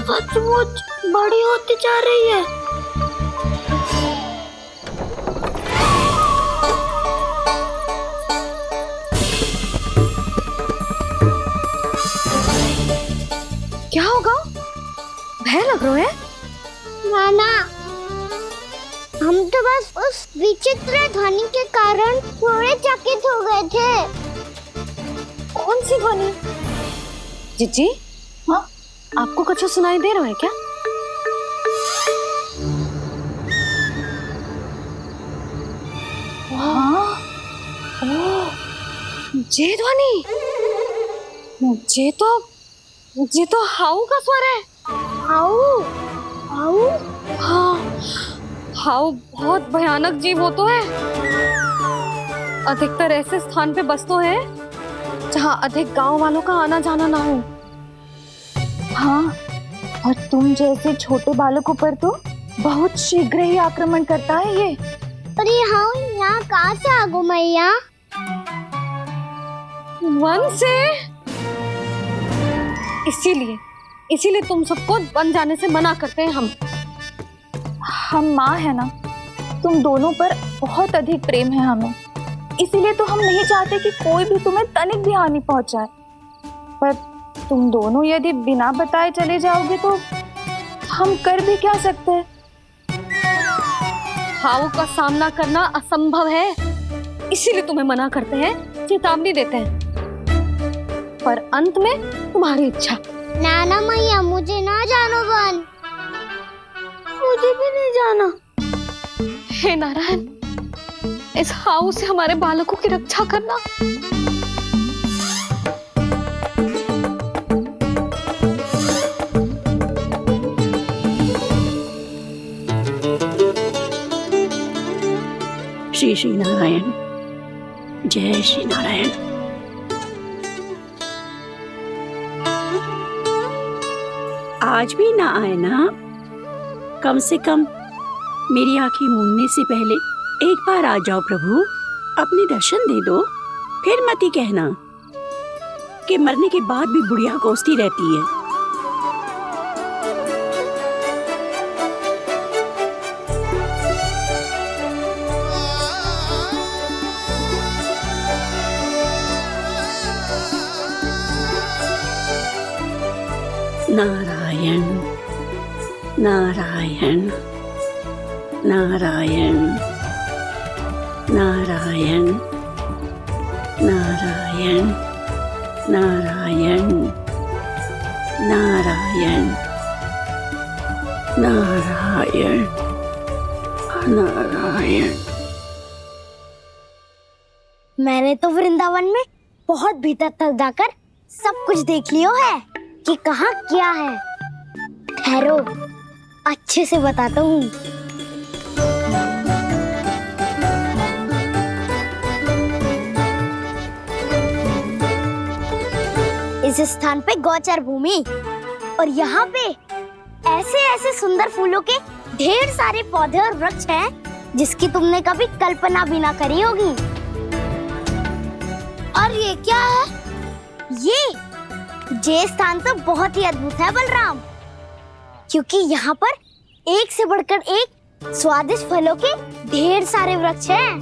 सचमुच बड़ी होती जा रही है। क्या होगा? भय लग रहा है? नाना, हम तो बस उस विचित्र ध्वनि के कारण थोड़े चकित हो गए थे। कौन सी ध्वनि? जीजी, हाँ, आपको कुछ सुनाई दे रहा है क्या? हाँ, ओह, ये ध्वनि, ये तो हाउ का स्वर है। हाउ? हाउ? हाँ, हाउ बहुत भयानक जीव हो तो है। अधिकतर ऐसे स्थान पे बसते हैं जहाँ अधिक गांव वालों का आना जाना ना हो। हाँ, और तुम जैसे छोटे बालकों पर तो बहुत शीघ्र ही आक्रमण करता है ये। पर ये हाउ यहाँ कहाँ से आ गो मैया? वन से। इसीलिए तुम सबको वन जाने से मना करते हैं हम माँ है ना, तुम दोनों पर बहुत अधिक प्रेम है हमें, इसीलिए तो हम नहीं चाहते कि कोई भी तुम्हें तनिक भी हानि पहुंचाए। पर तुम दोनों यदि बिना बताए चले जाओगे तो हम कर भी क्या सकते हैं? हाउ का सामना करना असंभव है, इसीलिए तुम्हें मना करते हैं, चेतावनी देते हैं। पर अंत में तुम्हारी इच्छा। नाना मैया, मुझे ना जानो वन। मुझे भी नहीं जाना। हे नारायण, इस हाउ से हमारे बालकों की रक्षा करना। श्री श्री नारायण, जय श्री नारायण। आज भी ना आए ना? कम से कम मेरी आंखें मूंदने से पहले एक बार आ जाओ प्रभु, अपने दर्शन दे दो। फिर मत ही कहना कि मरने के बाद भी बुढ़िया कोसती रहती है। नारायण नारायण नारायण नारायण नारायण नारायण नारायण नारायण नारायण। मैंने तो वृंदावन में बहुत भीतर तक जाकर सब कुछ देख लियो है कि कहाँ क्या है। ठहरो, अच्छे से बताता हूँ। इस स्थान पे गौचर भूमि, और यहाँ पे ऐसे ऐसे सुंदर फूलों के ढेर सारे पौधे और वृक्ष हैं जिसकी तुमने कभी कल्पना भी ना करी होगी। और ये क्या है? ये स्थान तो बहुत ही अद्भुत है बलराम, क्योंकि यहाँ पर एक से बढ़कर एक स्वादिष्ट फलों के ढेर सारे वृक्ष हैं।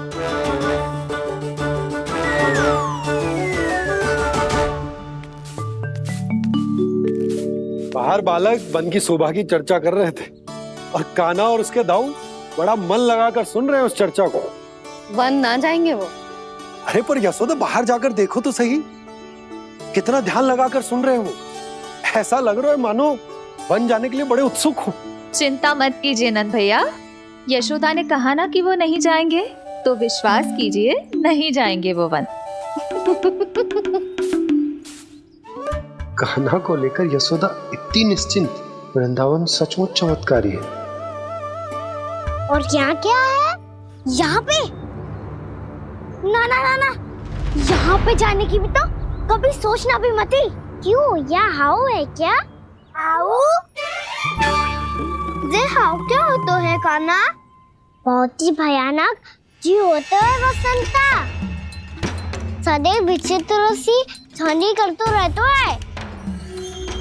बाहर बालक वन की शोभा की चर्चा कर रहे थे और कान्हा और उसके दाऊ बड़ा मन लगाकर सुन रहे हैं उस चर्चा को। वन ना जाएंगे वो। अरे पर यशोदा, बाहर जाकर देखो तो सही, कितना ध्यान लगाकर सुन रहे हो। ऐसा लग रहा है मानो वन जाने के लिए बड़े उत्सुक हो। चिंता मत कीजिए नंद भैया, यशोदा ने कहा ना कि वो नहीं जाएंगे, तो विश्वास कीजिए नहीं जाएंगे वो वन। कान्हा को लेकर यशोदा इतनी निश्चिंत, वृंदावन सचमुच चमत्कारी है। और यहाँ क्या है? यहाँ पे ना ना ना ना, यहाँ पे जाने की भी तो कभी सोचना भी मत ही। क्यों, यहाँ हाउ है क्या? हाउ? ये हाउ क्या होता है कान्हा? बहुत ही भयानक जी होता है वसंता, सदैव विचित्र सी ध्वनि करते रहता है।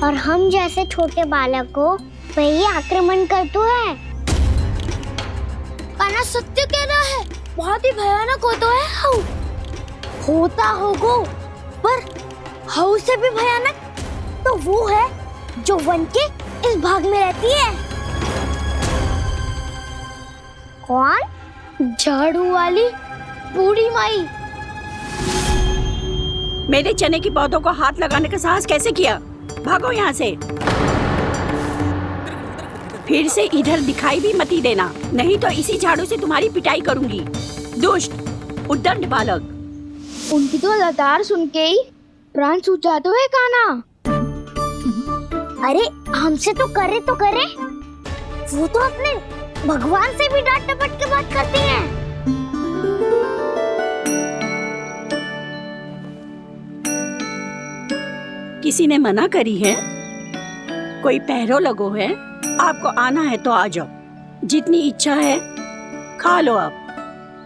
और हम जैसे छोटे बालक को वही आक्रमण करते हैं। कान्हा सत्य कह रहा है, बहुत ही भयानक होता है हाउ। होता होगो, पर हाउ से भी भयानक तो वो है जो वन के इस भाग में रहती है। कौन? झाड़ू वाली बूढ़ी माई। मेरे चने की पौधों को हाथ लगाने का साहस कैसे किया? भागो यहाँ से। फिर से इधर दिखाई भी मती देना, नहीं तो इसी झाड़ू से तुम्हारी पिटाई करूंगी। दुष्ट उद्दंड बालक। उनकी तो लतार सुन के ही प्राण छूट जाते हुए कान्हा। अरे हमसे तो करे, वो तो अपने भगवान से भी डांट डपट के बात करती हैं। किसी ने मना करी है? कोई पहरो लगो है? आपको आना है तो आ जाओ, जितनी इच्छा है खा लो आप,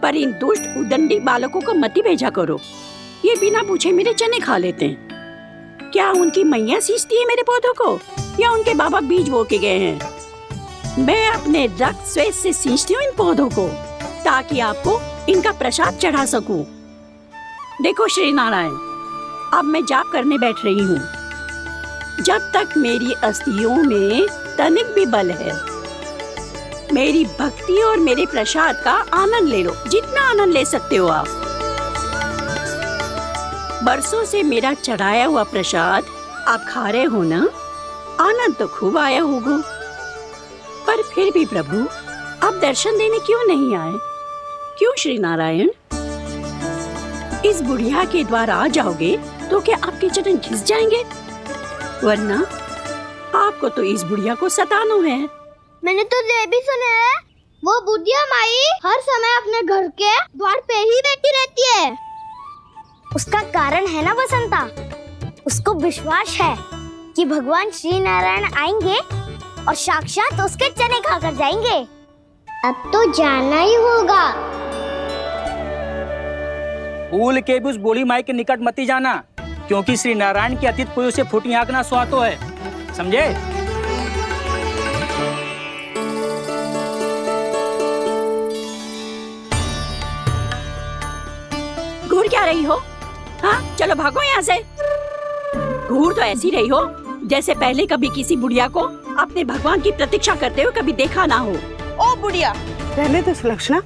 पर इन दुष्ट उदंडी बालकों को मत भेजा करो। ये बिना पूछे मेरे चने खा लेते हैं। क्या उनकी मैया सींचती है मेरे पौधों को, या उनके बाबा बीज बो के गए हैं? मैं अपने रक्त स्वेद से सींचती हूँ इन पौधों को, ताकि आपको इनका प्रसाद चढ़ा सकूं। देखो श्री नारायण, अब मैं जाप करने बैठ रही हूँ। जब तक मेरी अस्थियों में तनिक भी बल है, मेरी भक्ति और मेरे प्रसाद का आनंद ले लो, जितना आनंद ले सकते हो आप। बरसों से मेरा चढ़ाया हुआ प्रसाद आप खा रहे हो ना, आनंद तो खूब आया होगा। पर फिर भी प्रभु, आप दर्शन देने क्यों नहीं आए? क्यों श्री नारायण? इस बुढ़िया के द्वार आ जाओगे तो क्या आपके चरण घिस जाएंगे? वरना आपको तो इस बुढ़िया को सताना है। मैंने तो ये भी सुना है, वो बुढ़िया माई हर समय अपने घर के द्वार पे ही बैठी रहती है। उसका कारण है ना बसंता, उसको विश्वास है कि भगवान श्री नारायण आएंगे और साक्षात उसके चने खाकर जाएंगे। अब तो जाना ही होगा। भूल के भी उस बूढ़ी माई के निकट मती जाना, क्योंकि श्री नारायण की अतीत पुरुष से फूटी आंख ना सुहातो है, समझे? घूर क्या रही हो? हाँ, चलो भागो यहाँ से। घूर तो ऐसी रही हो जैसे पहले कभी किसी बुढ़िया को अपने भगवान की प्रतीक्षा करते हुए कभी देखा ना हो। ओ बुढ़िया, रहने दो सुलक्षणा।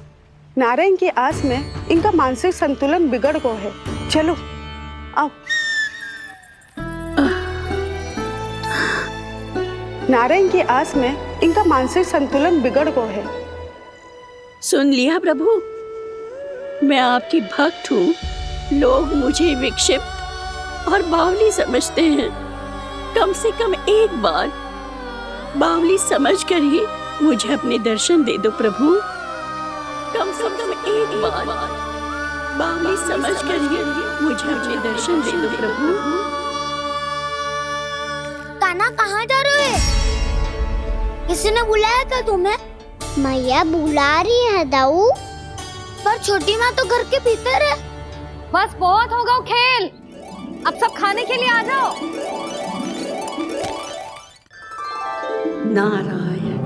नारायण की आस में इनका मानसिक संतुलन बिगड़ गया है। चलो आओ। नारायण की आस में इनका मानसिक संतुलन बिगड़ गया है। सुन लिया प्रभु, मैं आपकी भक्त हूँ। लोग मुझे विक्षिप्त और बावली समझते हैं। कम से कम एक बार बावली समझकर ही मुझे अपने दर्शन दे दो प्रभु। कम से कम एक बार बावली समझकर ही मुझे अपने दर्शन दे दो प्रभु। कान्हा कहाँ जा रहे हो? किसी ने बुलाया था तुम्हें? मैया बुला रही है दाऊ, पर छोटी माँ तो घर के भीतर है। बस बहुत होगा खेल, अब सब खाने के लिए आ जाओ। नारायण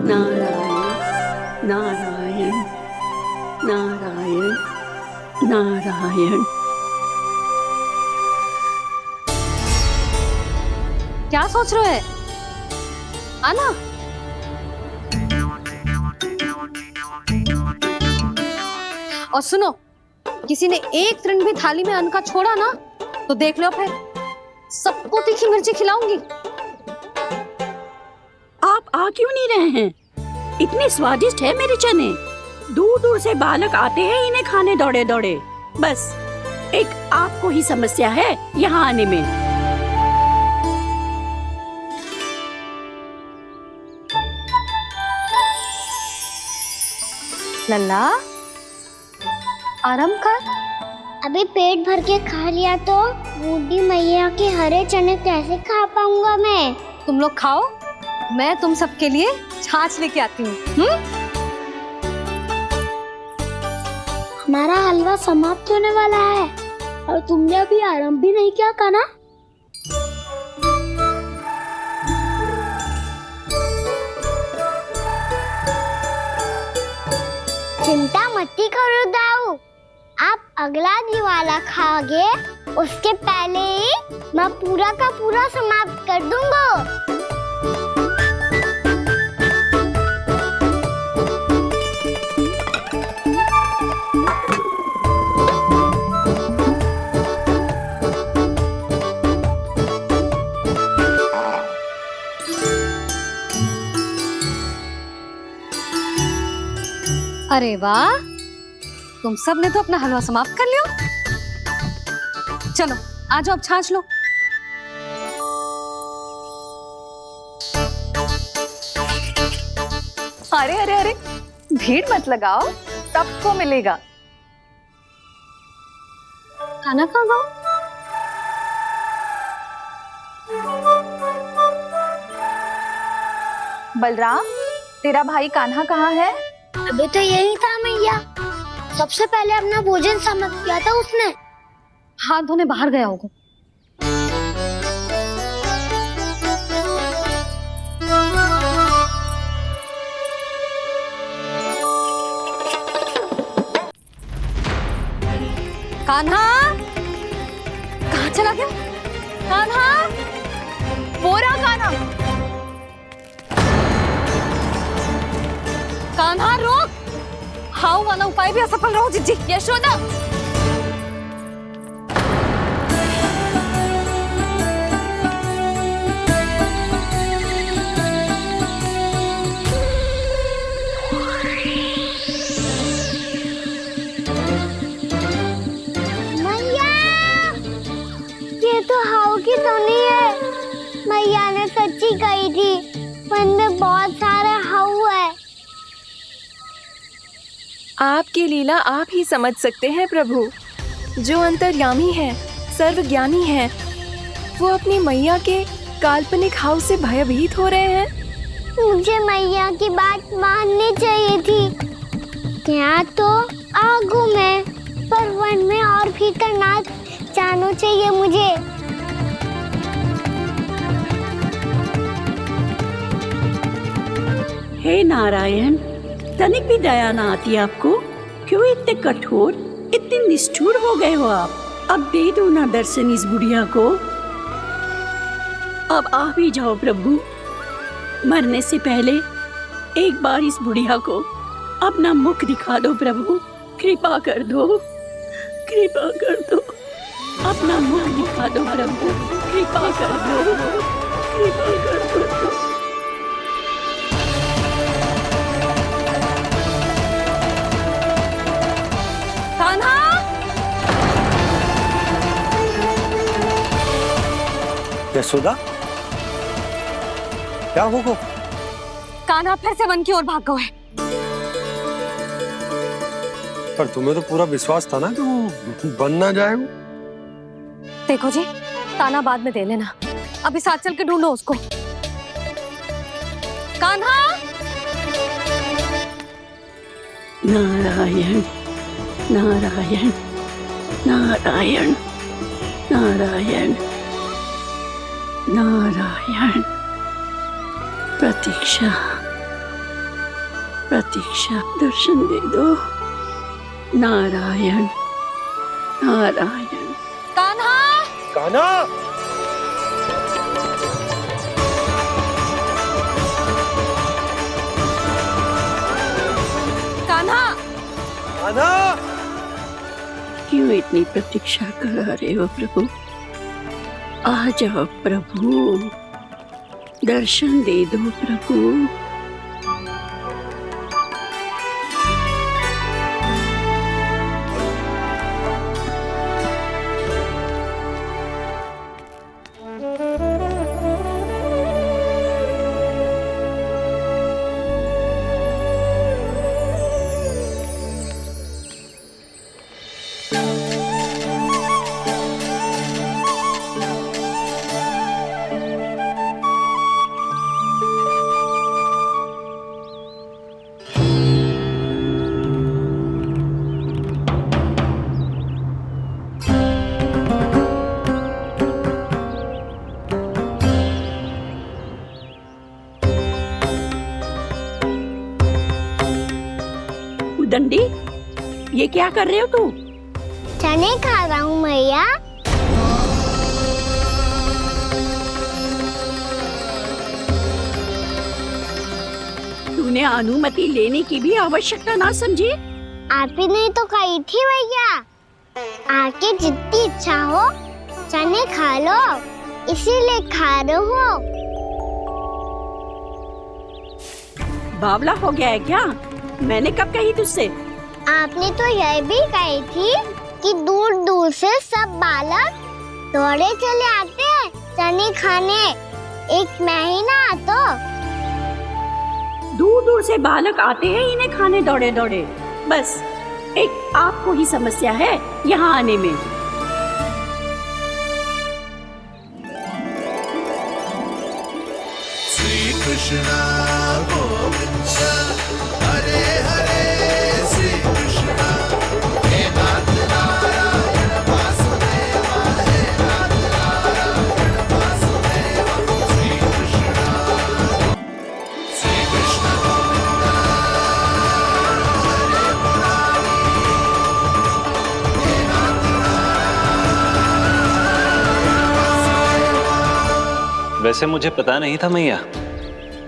नारायण नारायण नारायण नारायण। क्या सोच रहे हैं? आना। और सुनो, किसी ने एक तृण भी थाली में अन्न का छोड़ा ना, तो देख लो फिर सबको तीखी मिर्ची खिलाऊंगी। आप आ क्यों नहीं रहे हैं? इतने स्वादिष्ट है मेरे चने। दूर दूर से बालक आते हैं इन्हें खाने दौड़े दौड़े। बस एक आपको ही समस्या है यहाँ आने में। लल्ला, आराम कर। अभी पेट भर के खा लिया तो बूढ़ी मैया के हरे चने कैसे खा पाऊंगा मैं? तुम लोग खाओ, मैं तुम सबके लिए छाछ लेके आती हूँ। हमारा हलवा समाप्त होने वाला है और तुमने अभी आराम भी नहीं किया कान्हा। मती करो दाऊ। आप अगला दिवाला खाओगे उसके पहले ही मैं पूरा का पूरा समाप्त कर दूंगा। अरे वाह, तुम सब ने तो अपना हलवा समाप्त कर लिया। चलो आ जाओ, अब छाछ लो। अरे अरे अरे, भीड़ मत लगाओ, सबको मिलेगा। खाना खा गो। बलराम, तेरा भाई कान्हा कहाँ है? अभी तो यही था मैया, सबसे पहले अपना भोजन समाप्त किया था उसने। हाथ धोने बाहर गया होगा। कान्हा कहाँ चला गया? कान्हा, वो रहा कान्हा। कान्हा रोक, हाउ वाला उपाय भी असफल रहो जिज्जी। यशोदा, मैया, ये तो हाउ की तो नहीं है। मैया ने सच्ची कही थी, वन में बहुत सारे हाउ है। आपकी लीला आप ही समझ सकते हैं प्रभु। जो अंतर्यामी है, सर्वज्ञानी है, वो अपनी मैया के काल्पनिक हाव से भयभीत हो रहे हैं। मुझे मैया की बात माननी चाहिए थी। क्या तो आगू में, पर वन में और भीतर ना जाना चाहिए मुझे। हे नारायण, तनिक भी दया ना आती आपको? क्यों इतने कठोर, इतने निष्ठुर हो गए हो आप? अब दे दो ना दर्शन इस बुढ़िया को। अब आ भी जाओ प्रभु, मरने से पहले एक बार इस बुढ़िया को अपना मुख दिखा दो प्रभु। कृपा कर दो, कृपा कर दो, अपना मुख दिखा दो प्रभु। कृपा कर दो, कृपा कर दो। कान्हा, यशोदा, क्या होगा? कान्हा फिर से वन की ओर भाग गए। पर तुम्हें तो पूरा विश्वास था ना कि वो बन ना जाए। देखो जी, ताना बाद में दे लेना, अभी साथ चल के ढूंढो उसको। कान्हा, नारायण नारायण नारायण नारायण नारायण। प्रतीक्षा प्रतीक्षा, दर्शन दे दो। नारायण नारायण। कान्हा, कान्हा, कान्हा, कान्हा। क्यों इतनी प्रतीक्षा करा रहे हो प्रभु? आ जाओ प्रभु, दर्शन दे दो प्रभु। दंडी, ये क्या कर रहे हो तू? चने खा रहा हूँ मैया। तूने अनुमति लेने की भी आवश्यकता ना समझी? आप ही ने तो कही थी भैया, आके जितनी इच्छा हो चने खा लो, इसीलिए खा रहे हो। बावला हो गया है क्या? मैंने कब कही तुझसे? आपने तो यह भी कही थी कि दूर दूर से सब बालक दौड़े चले आते हैं चने खाने, एक महीना तो दूर दूर से बालक आते हैं इन्हें खाने दौड़े दौड़े। बस एक आपको ही समस्या है यहाँ आने में। श्री कृष्णा गोविंद हरे हरे श्री कृष्णा हे नाथ नारायण वासुदेव हे नाथ नारायण वासुदेव श्री कृष्णा गोविंद हरे मुरारी हे नाथ नारायण। वैसे मुझे पता नहीं था मैया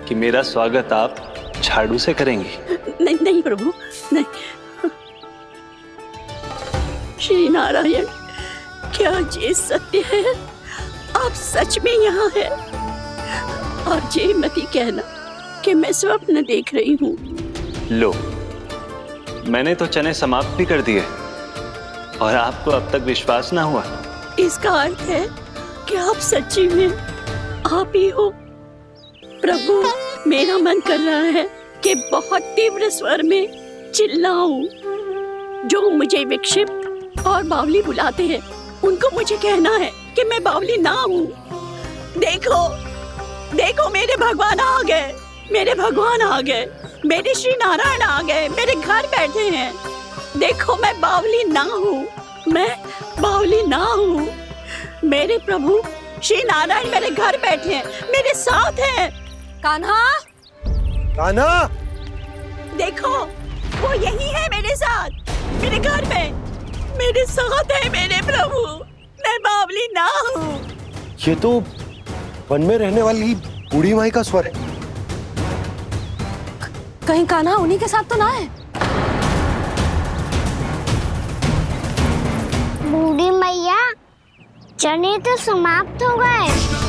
कि मेरा स्वागत आप झाड़ू से करेंगी। नहीं नहीं प्रभु, नहीं। श्री नारायण, क्या ये सत्य है? आप सच में यहाँ हैं? और ये मत ही कहना कि मैं स्वप्न देख रही हूँ। लो, मैंने तो चने समाप्त भी कर दिए और आपको अब तक विश्वास ना हुआ। इसका अर्थ है कि आप सच्ची में आप ही हो। प्रभु, मेरा मन कर रहा है कि बहुत तीव्र स्वर में चिल्लाऊं। जो मुझे विक्षिप्त और बावली बुलाते हैं उनको मुझे कहना है कि मैं बावली ना हूँ। देखो देखो, मेरे भगवान आ गए, मेरे भगवान आ गए, मेरे श्री नारायण आ गए, मेरे घर बैठे हैं। देखो, मैं बावली ना हूँ, मैं बावली ना हूँ। मेरे प्रभु श्री नारायण मेरे घर बैठे हैं, मेरे साथ हैं। कान्हा, कान्हा, देखो वो यही है मेरे साथ, मेरे घर में मेरे साथ है मेरे प्रभु। मैं बावली ना हूँ। ये तो वन में रहने वाली बूढ़ी माई का स्वर है। कहीं कान्हा उन्हीं के साथ तो ना है? बूढ़ी मैया, चने तो समाप्त हो गए।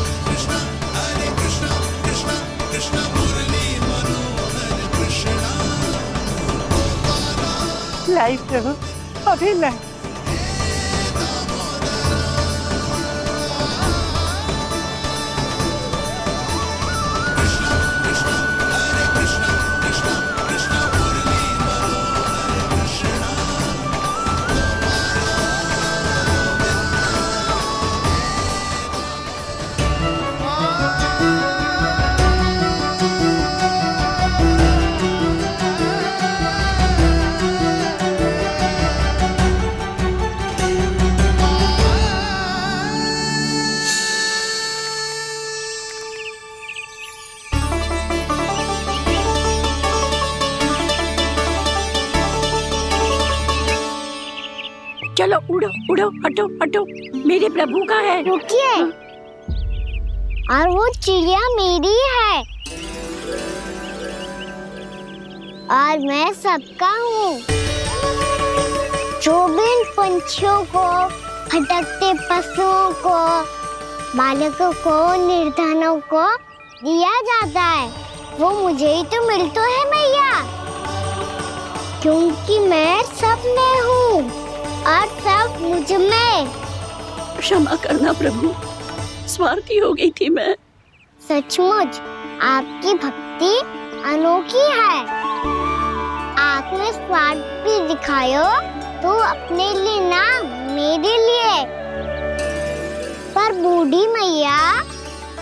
लाई प्रभु, अभी लाई। चलो उड़ो उड़ो, हटो हटो, मेरे प्रभु का है। रुकिए, और वो चिड़िया मेरी है और मैं सबका हूँ। जो भी इन पंछियों को, भटकते पशुओं को, बालकों को, निर्धनों को दिया जाता है, वो मुझे ही तो मिलता है मैया, क्योंकि मैं सब में हूँ और सब मुझ में। क्षमा करना प्रभु, स्वार्थी हो गई थी मैं। सचमुच आपकी भक्ति अनोखी है। आपने स्वार्थ भी दिखायो तो अपने लिए ना, मेरे लिए। पर बूढ़ी मैया,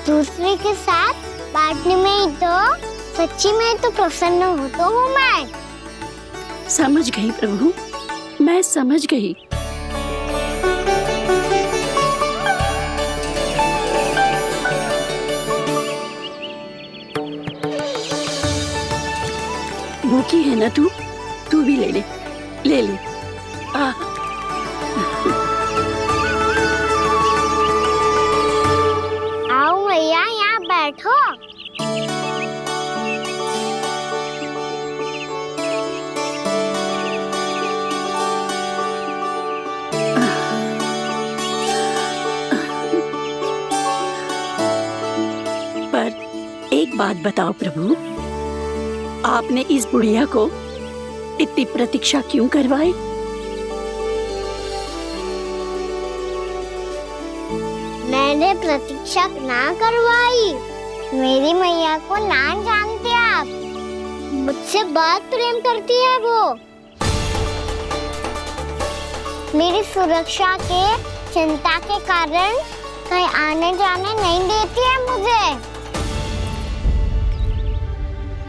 दूसरे के साथ बांटने में ही तो सच्ची में तो प्रसन्न होता हूँ मैं। समझ गई प्रभु, मैं समझ गई। भूखी है ना तू? तू भी ले ले, ले ले। आओ मैया, यहाँ बैठो। पर एक बात बताओ प्रभु, आपने इस बुढ़िया को इतनी प्रतीक्षा क्यों करवाई? मैंने प्रतीक्षा ना करवाई। मेरी मैया को ना जानते आप, मुझसे बहुत प्रेम करती है वो। मेरी सुरक्षा के चिंता के कारण कहीं आने जाने नहीं देती है मुझे।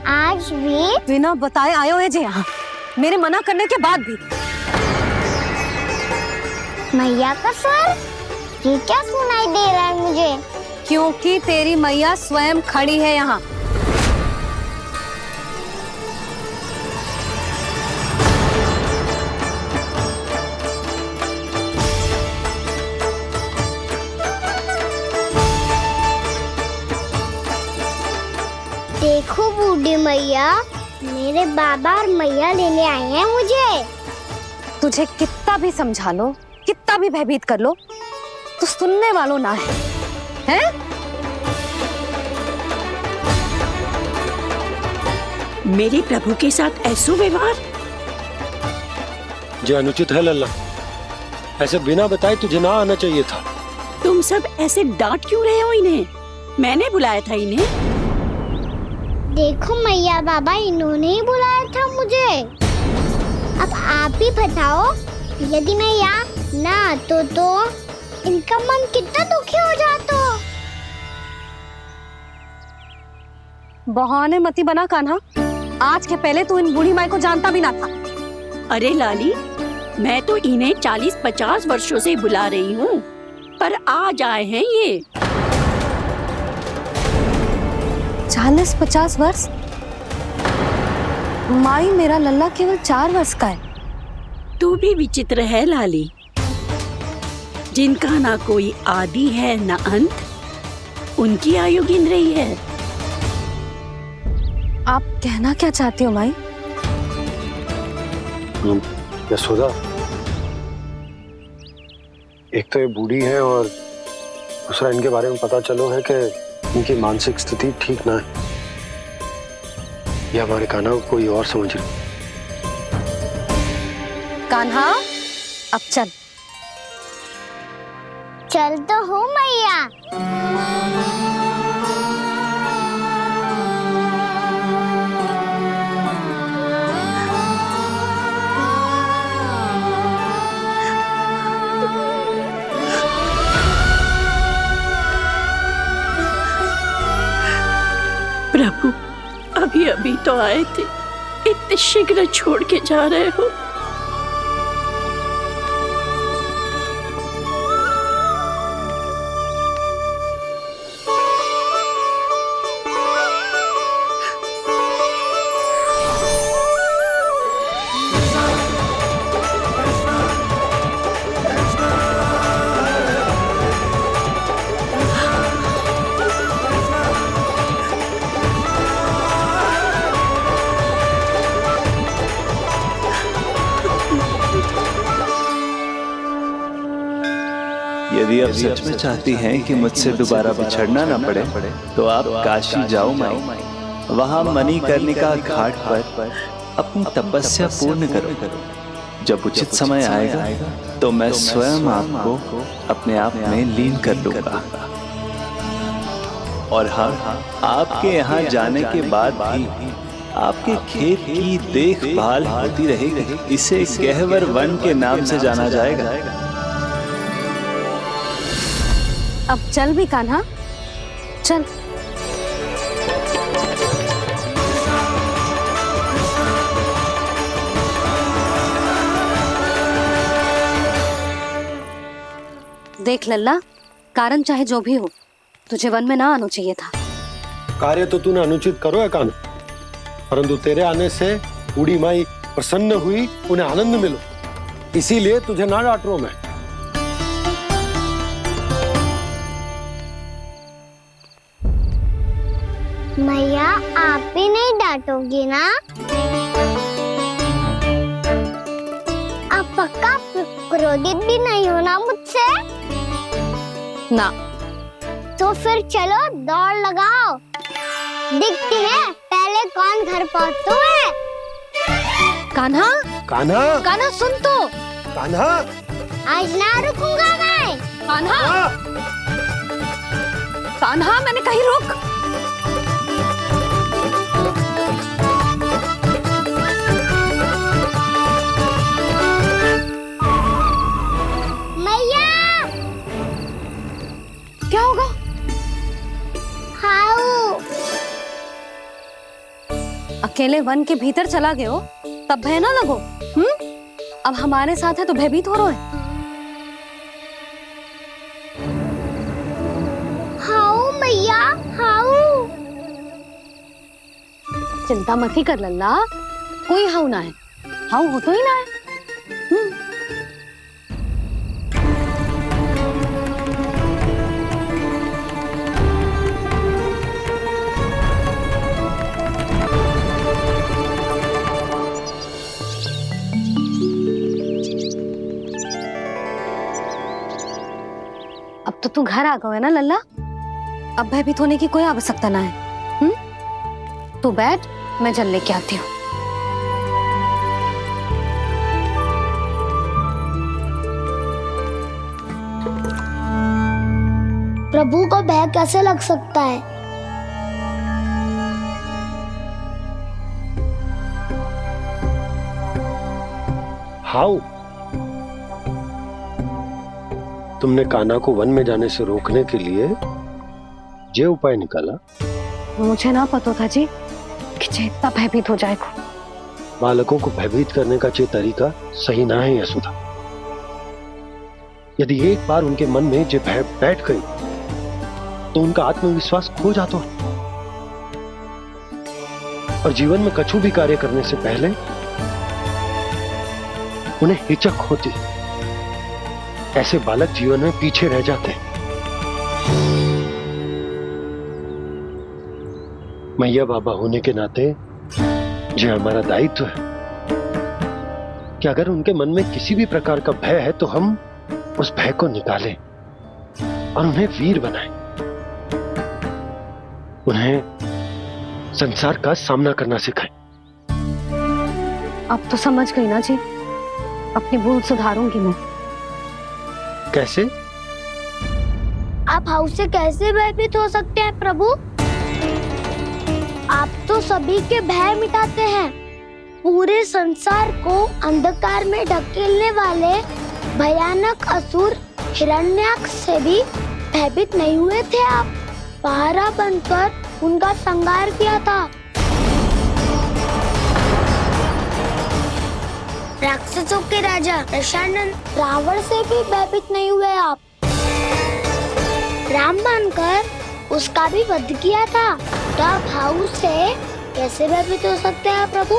आज भी बिना बताए आए हुए जे यहाँ, मेरे मना करने के बाद भी। मैया का स्वर, ये क्या सुनाई दे रहा है मुझे? क्योंकि तेरी मैया स्वयं खड़ी है यहाँ। देखो बूढ़ी मैया, मेरे बाबा और मैया लेने आए हैं मुझे। तुझे कितना भी समझा लो, कितना भी भयभीत कर लो, तो सुनने वालों ना है, हैं? मेरे प्रभु के साथ ऐसा व्यवहार जो अनुचित है लल्ला। ऐसे बिना बताए तुझे ना आना चाहिए था। तुम सब ऐसे डांट क्यों रहे हो इन्हें? मैंने बुलाया था इन्हें। देखो मैया बाबा, इन्होंने ही बुलाया था मुझे। अब आप ही बताओ, यदि मैं यहाँ ना आतो तो इनका मन कितना दुखी हो जाता। बहाने मती बना कान्हा, आज के पहले तू इन बूढ़ी माई को जानता भी ना था। अरे लाली, मैं तो इन्हें 40-50 वर्षों से बुला रही हूँ, पर आज आए हैं ये। 40-50 वर्ष? माई, मेरा लल्ला केवल 4 वर्ष का है। तू भी विचित्र है लाली, जिनका ना कोई आदि है ना अंत, उनकी आयु गिन रही है। आप कहना क्या चाहती हो माई? यशोदा, एक तो ये बूढ़ी है और दूसरा इनके बारे में पता चलो है कि इनकी मानसिक स्थिति ठीक ना है। ये हमारे कान्हा को कोई और समझ रही। कान्हा, अब चल। चल तो हूँ मैया। प्रभु, अभी अभी तो आए थे, इतने शीघ्र छोड़ के जा रहे हो? यदि आप सच में चाहती हैं कि मुझसे दोबारा बिछड़ना न पड़े तो आप काशी जाओ माई। वहां मणिकर्णिका घाट पर अपनी तपस्या पूर्ण करो। जब उचित समय आएगा तो मैं स्वयं आपको अपने आप में लीन कर लूंगा। और हाँ, आपके यहाँ जाने के बाद भी आपके खेत की देखभाल होती रहेगी। इसे गहवर वन के नाम से जाना जाएगा। अब चल भी कान्हा, चल। देख लल्ला, कारण चाहे जो भी हो, तुझे वन में ना आना चाहिए था। कार्य तो तूने अनुचित करो है कान्हा, परंतु तेरे आने से बूढ़ी माई प्रसन्न हुई, उन्हें आनंद मिलो। इसीलिए तुझे ना डांट रहा हूं मैं। मैया आप भी नहीं डांटोगी ना? आप पक्का क्रोधित भी नहीं हो ना मुझसे? ना। तो फिर चलो दौड़ लगाओ, दिखती है पहले कौन घर पहुंचता है। कान्हा, कान्हा, कान्हा सुन तो। कान्हा, आज ना रुकूंगा मैं। कान्हा, कान्हा मैंने कहीं रुक। मैया, क्या होगा? हाउ अकेले वन के भीतर चला गए हो तब भय ना लगो। अब हमारे साथ है तो भयभीत हो रहे हैं। हाउ मैया, हाउ। चिंता मत ही कर लल्ला, कोई हाउ ना है। हाउ हो तो ही ना है। अब तो तू घर आ गया है ना लल्ला, अब भयभीत होने की कोई आवश्यकता ना है। तू बैठ, मैं जल लेके आती हूँ। प्रभु को भय कैसे लग सकता है? हाउ? तुमने कान्हा को वन में जाने से रोकने के लिए ये उपाय निकाला? मुझे ना पता था जी कि जे इतना भयभीत हो जाएगा। बालकों को भयभीत करने का ये तरीका सही ना है यशोदा। यदि एक बार उनके मन में ये भय बैठ गई तो उनका आत्मविश्वास खो जाता है और जीवन में कछु भी कार्य करने से पहले उन्हें हिचक होती। ऐसे बालक जीवन में पीछे रह जाते हैं। मैया बाबा होने के नाते ये हमारा दायित्व है कि अगर उनके मन में किसी भी प्रकार का भय है तो हम उस भय को निकालें और उन्हें वीर बनाएं, उन्हें संसार का सामना करना सिखाएं। अब तो समझ गई ना जी, अपनी भूल सुधारूंगी मैं। कैसे? आप हाउ से कैसे भयभीत हो सकते हैं प्रभु? आप तो सभी के भय मिटाते हैं। पूरे संसार को अंधकार में ढकेलने वाले भयानक असुर हिरण्याक्ष से भी भयभीत नहीं हुए थे आप। पहरा बनकर उनका संहार किया था। राक्षसों के राजा दशानन रावण से भी भयभीत नहीं हुए आप। राम बनकर उसका भी वध किया था। तो आप हाउ से कैसे भयभीत हो सकते हैं प्रभु?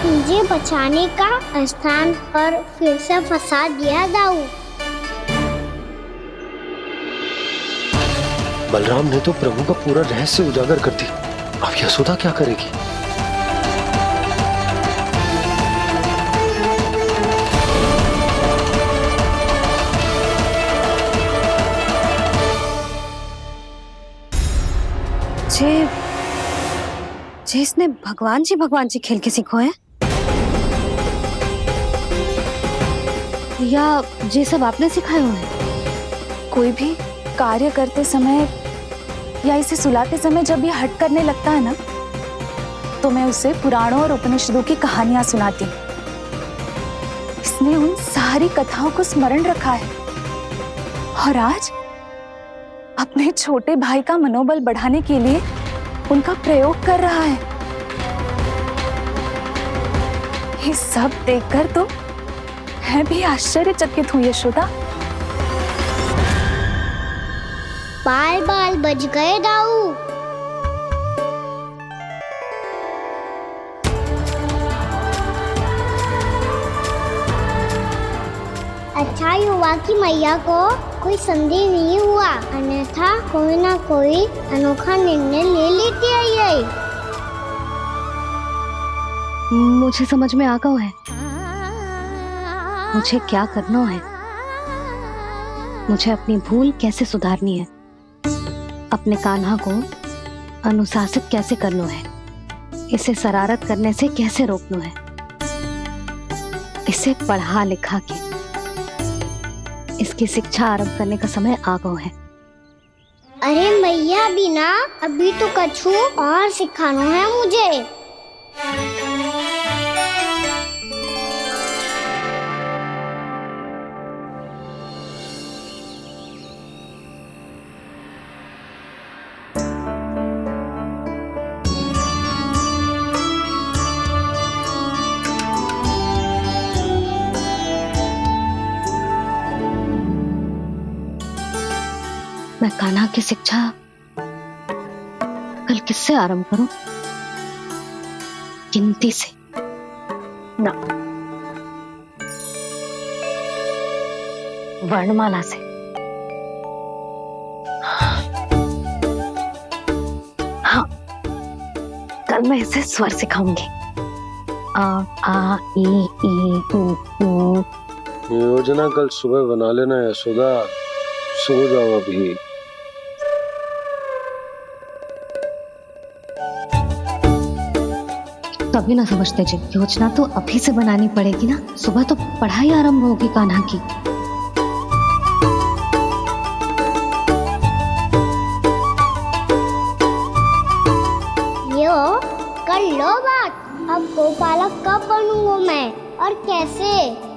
मुझे बचाने का स्थान पर फिर से फंसा दिया दाऊ। बलराम ने तो प्रभु का पूरा रहस्य उजागर कर दिया। अब यशोदा क्या करेगी? जे इसने भगवान जी खेल के सीखो है या जे सब आपने सिखाए हुए हैं? कोई भी कार्य करते समय या इसे सुलाते समय जब ये हट करने लगता है ना, तो मैं उसे पुराणों और उपनिषदों की कहानियां सुनाती हूँ। इसने उन सारी कथाओं को स्मरण रखा है और आज अपने छोटे भाई का मनोबल बढ़ाने के लिए उनका प्रयोग कर रहा है। ये सब देखकर तो मैं भी आश्चर्यचकित हूँ यशोदा। बाल बाल बज गए दाऊ। ही हुआ कि मैया को कोई संदेह नहीं हुआ, अन्यथा कोई ना कोई अनोखा निर्णय ले लेती है ये। मुझे समझ में आ गया है मुझे क्या करना है। मुझे अपनी भूल कैसे सुधारनी है, अपने कान्हा को अनुशासित कैसे करना है, इसे शरारत करने से कैसे रोकना है, इसे पढ़ा लिखा के इसकी शिक्षा आरंभ करने का समय आ गया है। अरे मैया बिना अभी तो कछु और सिखाना है मुझे। मैं कान्हा की शिक्षा कल किससे आरंभ करूं? गिनती से ना, वर्णमाला से। हाँ, कल मैं इसे स्वर सिखाऊंगी। आ ई ऊ। योजना कल सुबह बना लेना यशोदा, सो जाओ अभी। तभी ना समझते जी, योजना तो अभी से बनानी पड़ेगी ना, सुबह तो पढ़ाई आरंभ होगी कान्हा की। यो कर लो बात, अब गोपालक कब बनूंगा मैं और कैसे?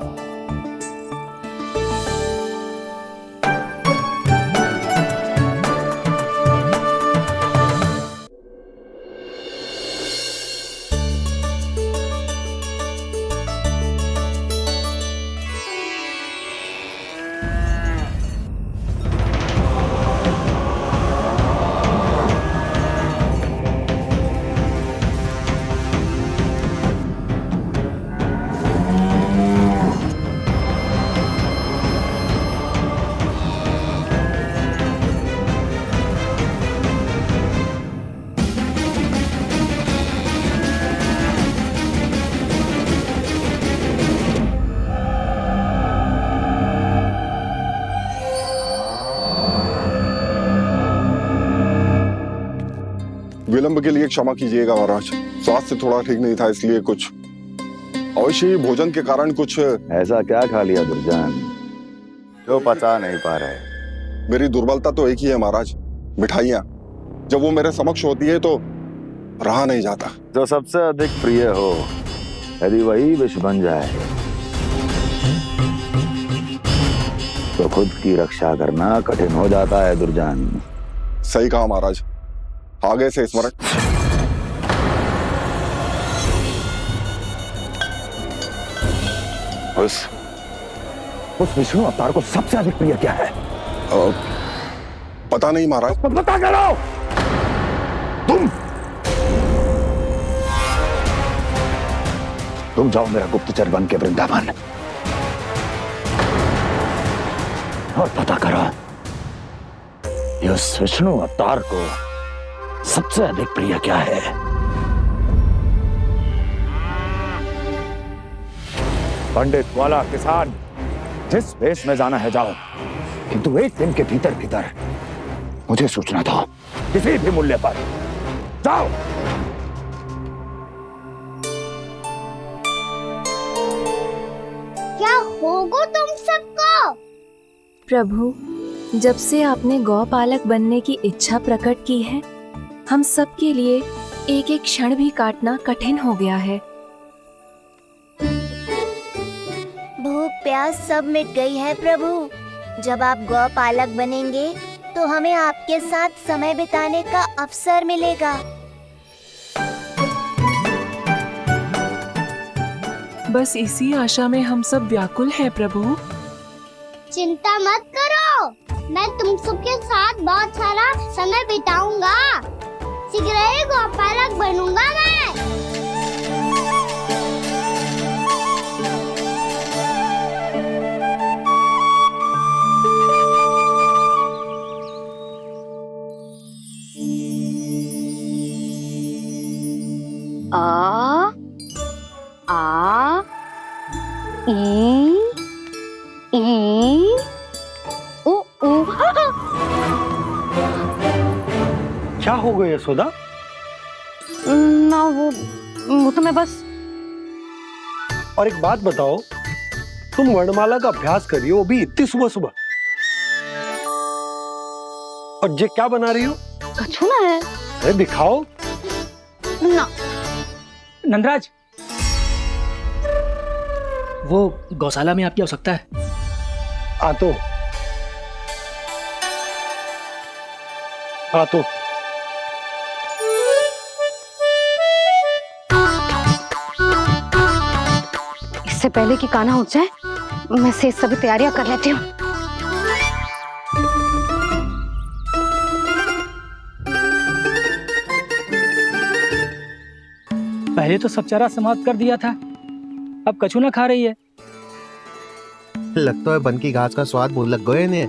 विलंब के लिए क्षमा कीजिएगा महाराज, स्वास्थ्य थोड़ा ठीक नहीं था इसलिए कुछ अवश्य ही भोजन के कारण कुछ। ऐसा क्या खा लिया दुर्जन जो पचा नहीं पा रहे? मेरी दुर्बलता तो एक ही है महाराज, मिठाइयाँ। जब वो मेरे समक्ष होती है तो रहा नहीं जाता। जो सबसे अधिक प्रिय हो यदि वही विष बन जाए तो खुद की रक्षा करना कठिन हो जाता है दुर्जन। सही कहा महाराज, आगे से स्मरण। उस विष्णु अवतार को सबसे अधिक प्रिय क्या है? पता नहीं महाराज। तो पता करो। तुम जाओ मेरा गुप्तचर बन के वृंदावन और पता करो इस विष्णु अवतार को सबसे अधिक प्रिय क्या है। पंडित वाला किसान जिस वेश में जाना है जाओ, किंतु एक दिन के भीतर भीतर मुझे सूचना दो, किसी भी मूल्य पर जाओ। क्या होगा तुम सबको? प्रभु, जब से आपने गौपालक बनने की इच्छा प्रकट की है, हम सब के लिए एक एक क्षण भी काटना कठिन हो गया है। भूख प्यास सब मिट गई है प्रभु। जब आप गौपालक बनेंगे तो हमें आपके साथ समय बिताने का अवसर मिलेगा। बस इसी आशा में हम सब व्याकुल हैं प्रभु। चिंता मत करो, मैं तुम सबके साथ बहुत सारा समय बिताऊंगा। शीघ्र ही गौपालक बनूंगा मैं। क्या हो गया यशोदा? ना वो तो मैं बस। और एक बात बताओ, तुम वर्णमाला का अभ्यास कर रही हो, वो भी इतनी सुबह सुबह, और ये क्या बना रही हो? कछुआ है। अरे दिखाओ ना। नंदराज, वो गौशाला में आपकी आवश्यकता है। आतो आतो। इससे पहले कि कान्हा उठ जाए, मैं से सभी तैयारियां कर लेती हूँ। पहले तो सब चारा समाप्त कर दिया था, अब कछू ना खा रही है। लगता है बन की घास का स्वाद भूल लग गए इन्हें।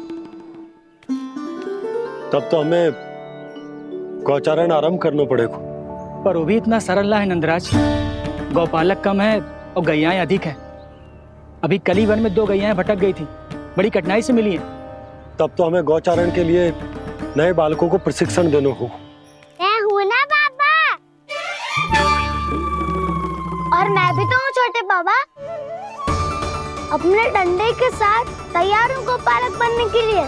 तब तो हमें गौचारण आरंभ करना पड़ेगा। पर वो भी इतना सरल ना है नंदराज। गौपालक कम है और गैयाएं अधिक है। अभी कली वन में 2 गैयाएं भटक गई थी, बड़ी कठिनाई से मिली हैं। तब तो हमें गौचारण के लिए नए बालकों को प्रशिक्षण देना होगा। मैं हूँ ना बाबा, और मैं भी तो हूँ छोटे बाबा। अपने डंडे के साथ तैयार हूँ गौपालक बनने के लिए।